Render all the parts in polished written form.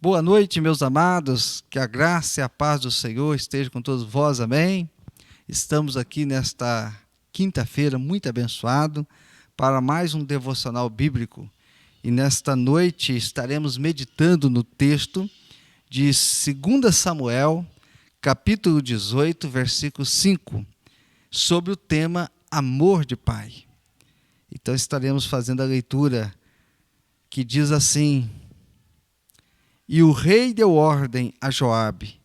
Boa noite, meus amados, que a graça e a paz do Senhor esteja com todos vós, amém? Estamos aqui nesta quinta-feira muito abençoado para mais um devocional bíblico e nesta noite estaremos meditando no texto de 2 Samuel, capítulo 18, versículo 5, sobre o tema amor de pai. Então estaremos fazendo a leitura que diz assim: E o rei deu ordem a Joabe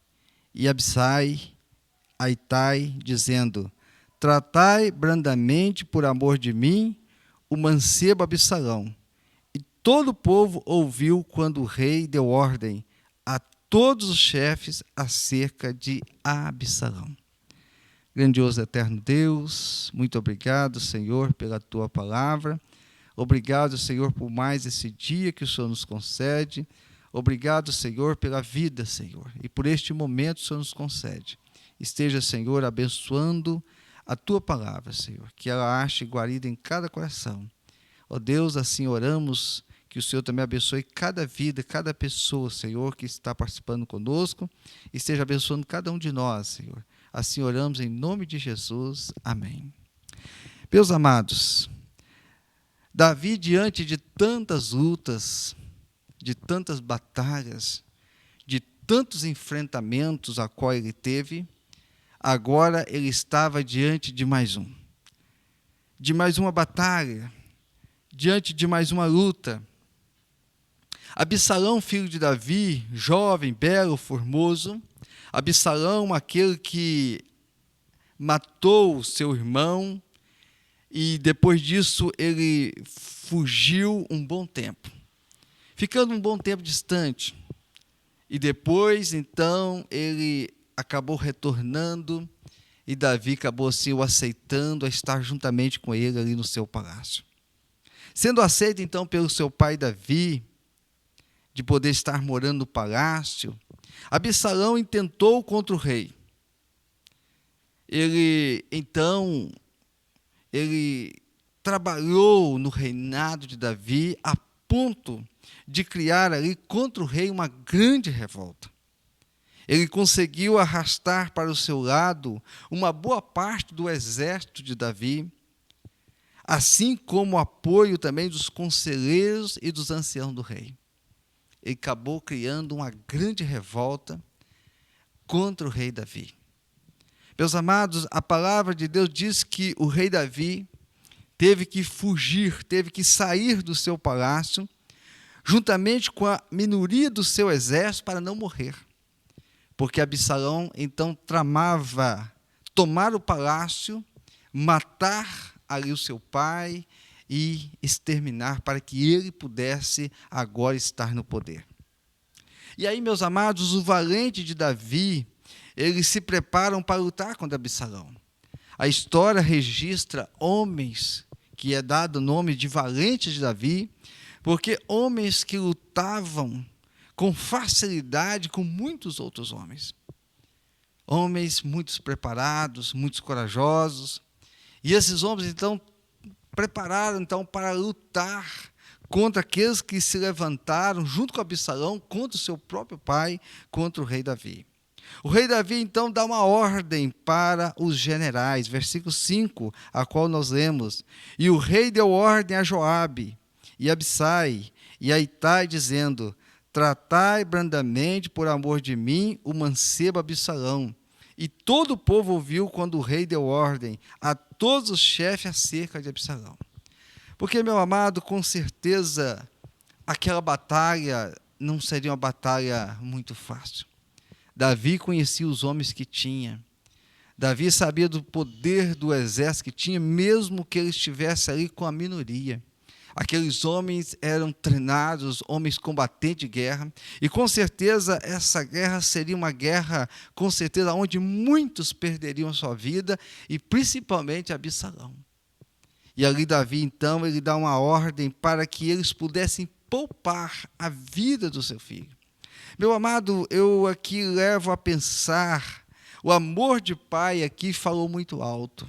e Abisai, a Itai, dizendo: Tratai brandamente por amor de mim o mancebo Absalão. E todo o povo ouviu quando o rei deu ordem a todos os chefes acerca de Absalão. Grandioso eterno Deus, muito obrigado, Senhor, pela tua palavra. Obrigado, Senhor, por mais esse dia que o Senhor nos concede. Obrigado, Senhor, pela vida, Senhor, e por este momento que o Senhor nos concede. Esteja, Senhor, abençoando a Tua palavra, Senhor, que ela ache guarida em cada coração. Ó Deus, assim oramos, que o Senhor também abençoe cada vida, cada pessoa, Senhor, que está participando conosco, e esteja abençoando cada um de nós, Senhor. Assim oramos em nome de Jesus. Amém. Meus amados, Davi, diante de tantas lutas, de tantas batalhas, de tantos enfrentamentos a qual ele teve, agora ele estava diante de mais uma batalha, diante de mais uma luta. Absalão, filho de Davi, jovem, belo, formoso, Absalão, aquele que matou seu irmão, e depois disso ele fugiu um bom tempo, ficando um bom tempo distante. E depois, então, ele acabou retornando e Davi acabou assim o aceitando a estar juntamente com ele ali no seu palácio. Sendo aceito, então, pelo seu pai Davi, de poder estar morando no palácio, Absalão intentou contra o rei. Ele trabalhou no reinado de Davi a ponto de criar ali contra o rei uma grande revolta. Ele conseguiu arrastar para o seu lado uma boa parte do exército de Davi, assim como o apoio também dos conselheiros e dos anciãos do rei. Ele acabou criando uma grande revolta contra o rei Davi. Meus amados, a palavra de Deus diz que o rei Davi teve que fugir, teve que sair do seu palácio, juntamente com a minoria do seu exército, para não morrer. Porque Absalão, então, tramava tomar o palácio, matar ali o seu pai e exterminar, para que ele pudesse agora estar no poder. E aí, meus amados, o valente de Davi, eles se preparam para lutar contra Absalão. A história registra homens, que é dado o nome de valentes de Davi, porque homens que lutavam com facilidade com muitos outros homens. Homens muito preparados, muito corajosos. E esses homens, então, prepararam então, para lutar contra aqueles que se levantaram, junto com Absalão, contra o seu próprio pai, contra o rei Davi. O rei Davi, então, dá uma ordem para os generais, versículo 5, a qual nós lemos: E o rei deu ordem a Joabe, e Abisai, e a Itai, dizendo: Tratai brandamente, por amor de mim, o mancebo Absalão. E todo o povo ouviu quando o rei deu ordem a todos os chefes acerca de Absalão. Porque, meu amado, com certeza, aquela batalha não seria uma batalha muito fácil. Davi conhecia os homens que tinha. Davi sabia do poder do exército que tinha, mesmo que ele estivesse ali com a minoria. Aqueles homens eram treinados, homens combatentes de guerra, e com certeza essa guerra seria uma guerra, com certeza, onde muitos perderiam a sua vida, e principalmente Absalão. E ali Davi, então, ele dá uma ordem para que eles pudessem poupar a vida do seu filho. Meu amado, eu aqui levo a pensar, o amor de pai aqui falou muito alto.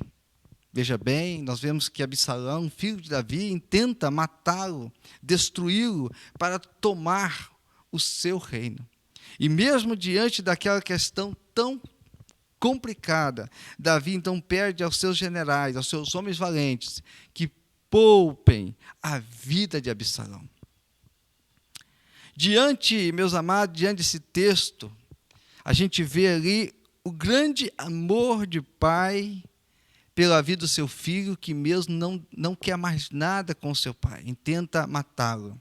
Veja bem, nós vemos que Absalão, filho de Davi, intenta matá-lo, destruí-lo, para tomar o seu reino. E mesmo diante daquela questão tão complicada, Davi então pede aos seus generais, aos seus homens valentes, que poupem a vida de Absalão. Meus amados, diante desse texto, a gente vê ali o grande amor de pai pela vida do seu filho, que mesmo não quer mais nada com o seu pai, e tenta matá-lo.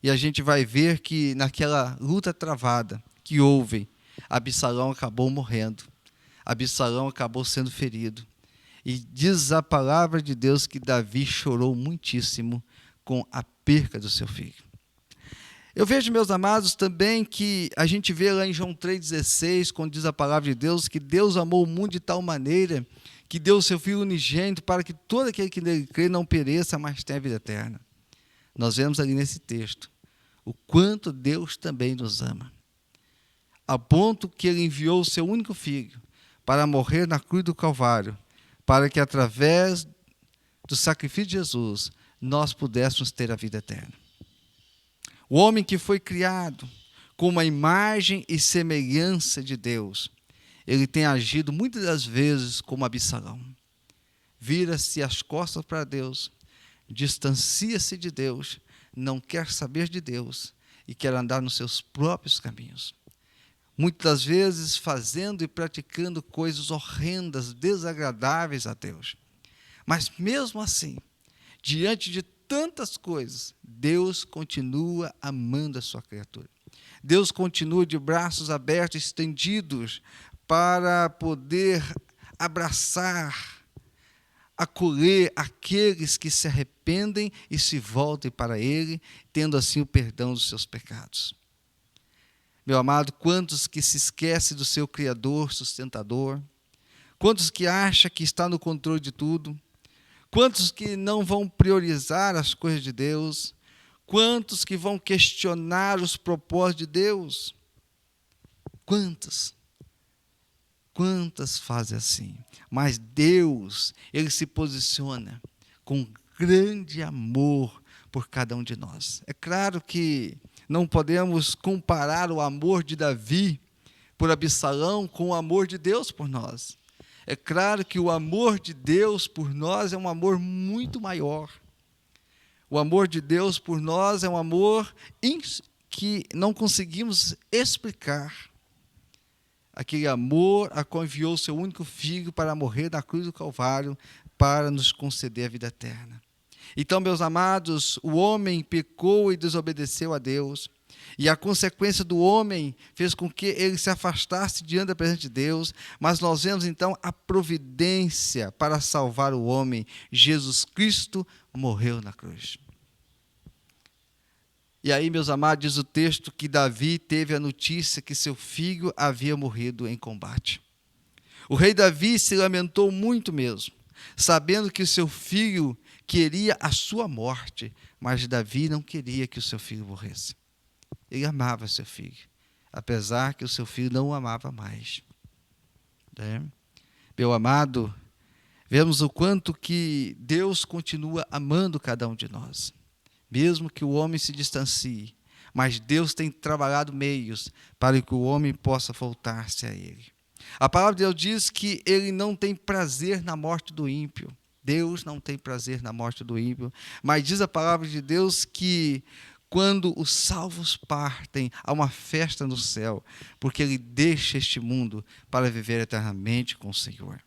E a gente vai ver que naquela luta travada que houve, Absalão acabou morrendo. Absalão acabou sendo ferido. E diz a palavra de Deus que Davi chorou muitíssimo com a perca do seu filho. Eu vejo, meus amados, também que a gente vê lá em João 3,16, quando diz a palavra de Deus, que Deus amou o mundo de tal maneira que deu o seu Filho unigênito para que todo aquele que nele crê não pereça, mas tenha a vida eterna. Nós vemos ali nesse texto o quanto Deus também nos ama, a ponto que Ele enviou o seu único Filho para morrer na cruz do Calvário, para que através do sacrifício de Jesus nós pudéssemos ter a vida eterna. O homem que foi criado com uma imagem e semelhança de Deus, ele tem agido muitas das vezes como Absalão. Vira-se as costas para Deus, distancia-se de Deus, não quer saber de Deus e quer andar nos seus próprios caminhos. Muitas das vezes fazendo e praticando coisas horrendas, desagradáveis a Deus. Mas mesmo assim, diante de tantas coisas, Deus continua amando a sua criatura. Deus continua de braços abertos, estendidos, para poder abraçar, acolher aqueles que se arrependem e se voltem para Ele, tendo assim o perdão dos seus pecados. Meu amado, quantos que se esquecem do seu Criador, sustentador? Quantos que acham que está no controle de tudo? Quantos que não vão priorizar as coisas de Deus? Quantos que vão questionar os propósitos de Deus? Quantas fazem assim? Mas Deus, Ele se posiciona com grande amor por cada um de nós. É claro que não podemos comparar o amor de Davi por Absalão com o amor de Deus por nós. É claro que o amor de Deus por nós é um amor muito maior. O amor de Deus por nós é um amor que não conseguimos explicar. Aquele amor a qual enviou o seu único filho para morrer na cruz do Calvário para nos conceder a vida eterna. Então, meus amados, o homem pecou e desobedeceu a Deus. E a consequência do homem fez com que ele se afastasse diante da presença de Deus. Mas nós vemos então a providência para salvar o homem. Jesus Cristo morreu na cruz. E aí, meus amados, diz o texto que Davi teve a notícia que seu filho havia morrido em combate. O rei Davi se lamentou muito mesmo, sabendo que o seu filho queria a sua morte, mas Davi não queria que o seu filho morresse. Ele amava seu filho, apesar que o seu filho não o amava mais. Meu amado, vemos o quanto que Deus continua amando cada um de nós, mesmo que o homem se distancie, mas Deus tem trabalhado meios para que o homem possa voltar-se a Ele. A palavra de Deus diz que Ele não tem prazer na morte do ímpio. Deus não tem prazer na morte do ímpio, mas diz a palavra de Deus que quando os salvos partem, há uma festa no céu, porque Ele deixa este mundo para viver eternamente com o Senhor.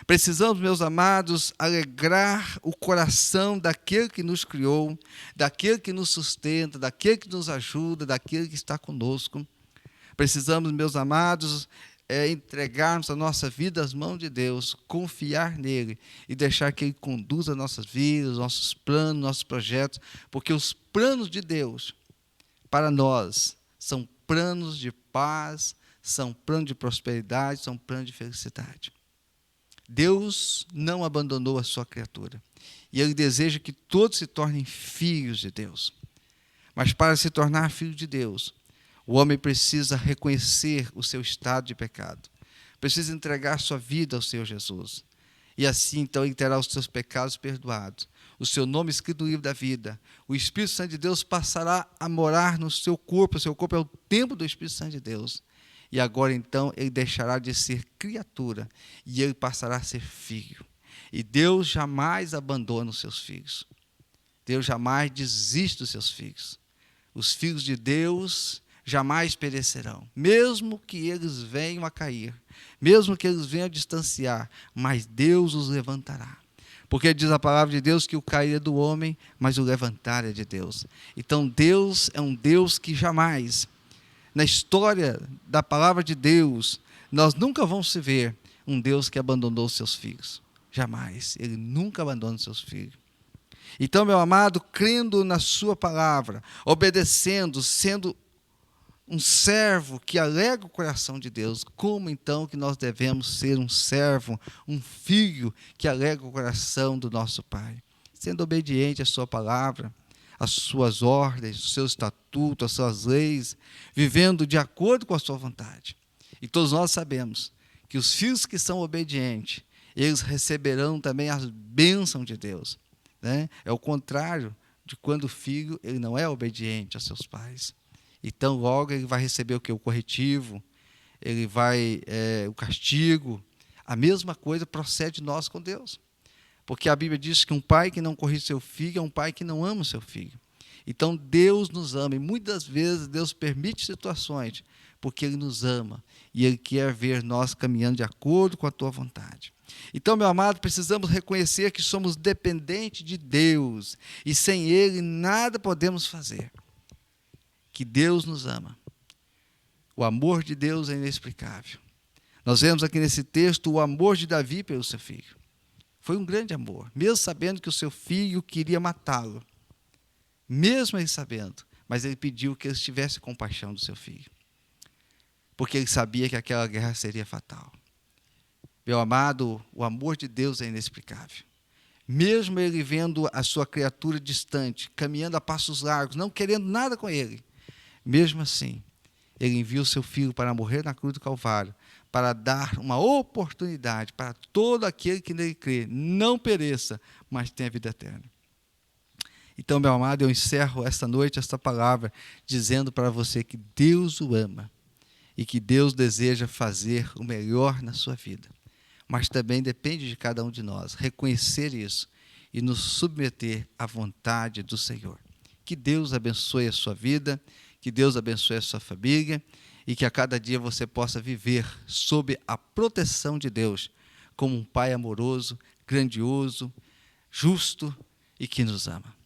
Precisamos, meus amados, alegrar o coração daquele que nos criou, daquele que nos sustenta, daquele que nos ajuda, daquele que está conosco. Precisamos, meus amados, entregarmos a nossa vida às mãos de Deus, confiar nele e deixar que Ele conduza nossas vidas, nossos planos, nossos projetos, porque os planos de Deus para nós são planos de paz, são planos de prosperidade, são planos de felicidade. Deus não abandonou a sua criatura e Ele deseja que todos se tornem filhos de Deus. Mas para se tornar filho de Deus, o homem precisa reconhecer o seu estado de pecado, precisa entregar sua vida ao Senhor Jesus. E assim, então, ele terá os seus pecados perdoados. o seu nome escrito no livro da vida. O Espírito Santo de Deus passará a morar no seu corpo. O seu corpo é o templo do Espírito Santo de Deus. E agora, então, ele deixará de ser criatura e ele passará a ser filho. E Deus jamais abandona os seus filhos. Deus jamais desiste dos seus filhos. Os filhos de Deus jamais perecerão, mesmo que eles venham a cair, mesmo que eles venham a distanciar, mas Deus os levantará. Porque diz a palavra de Deus que o cair é do homem, mas o levantar é de Deus. Então Deus é um Deus que jamais, na história da palavra de Deus, nós nunca vamos se ver um Deus que abandonou os seus filhos. Jamais. Ele nunca abandona os seus filhos. Então, meu amado, crendo na sua palavra, obedecendo, sendo um servo que alegra o coração de Deus, como então que nós devemos ser um servo, um filho que alegra o coração do nosso Pai? Sendo obediente à sua palavra, às suas ordens, aos seus estatutos, às suas leis, vivendo de acordo com a sua vontade. E todos nós sabemos que os filhos que são obedientes, eles receberão também as bênçãos de Deus. Né? É o contrário de quando o filho ele não é obediente aos seus pais. Então, logo ele vai receber o que? O corretivo, ele vai o castigo. A mesma coisa procede de nós com Deus. Porque a Bíblia diz que um pai que não corrige seu filho é um pai que não ama o seu filho. Então, Deus nos ama. E muitas vezes Deus permite situações porque Ele nos ama. E Ele quer ver nós caminhando de acordo com a tua vontade. Então, meu amado, precisamos reconhecer que somos dependentes de Deus. E sem Ele nada podemos fazer. Que Deus nos ama. O amor de Deus é inexplicável. Nós vemos aqui nesse texto o amor de Davi pelo seu filho. Foi um grande amor, mesmo sabendo que o seu filho queria matá-lo. Mesmo ele sabendo, mas ele pediu que ele tivesse compaixão do seu filho. Porque ele sabia que aquela guerra seria fatal. Meu amado, o amor de Deus é inexplicável. Mesmo ele vendo a sua criatura distante, caminhando a passos largos, não querendo nada com ele, mesmo assim, ele envia o seu filho para morrer na cruz do Calvário, para dar uma oportunidade para todo aquele que nele crê, não pereça, mas tenha vida eterna. Então, meu amado, eu encerro esta noite, esta palavra, dizendo para você que Deus o ama e que Deus deseja fazer o melhor na sua vida. Mas também depende de cada um de nós reconhecer isso e nos submeter à vontade do Senhor. Que Deus abençoe a sua vida, que Deus abençoe a sua família e que a cada dia você possa viver sob a proteção de Deus, como um Pai amoroso, grandioso, justo e que nos ama.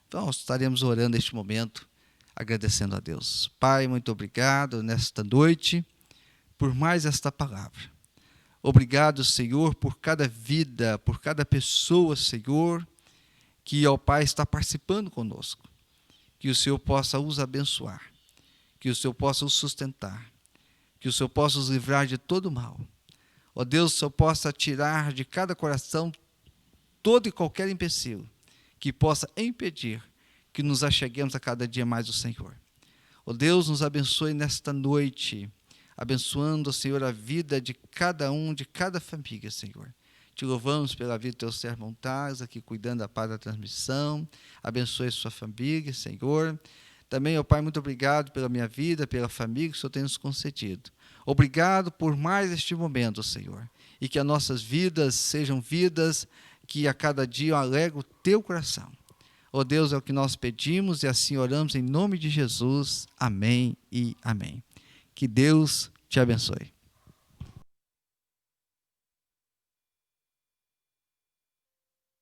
Então, estaremos orando neste momento, agradecendo a Deus. Pai, muito obrigado nesta noite por mais esta palavra. Obrigado, Senhor, por cada vida, por cada pessoa, Senhor, que, ó Pai, está participando conosco. Que o Senhor possa os abençoar, que o Senhor possa os sustentar, que o Senhor possa os livrar de todo mal. Ó Deus, o Senhor possa tirar de cada coração todo e qualquer empecilho que possa impedir que nos acheguemos a cada dia mais ao Senhor. Ó Deus, nos abençoe nesta noite, abençoando, Senhor, a vida de cada um, de cada família, Senhor. Te louvamos pela vida do teu servo Montares, aqui cuidando da paz da transmissão. Abençoe a sua família, Senhor. Também, ó Pai, muito obrigado pela minha vida, pela família que o Senhor tem nos concedido. Obrigado por mais este momento, Senhor. E que as nossas vidas sejam vidas que a cada dia alegram o teu coração. Ó Deus, é o que nós pedimos e assim oramos em nome de Jesus. Amém e amém. Que Deus te abençoe.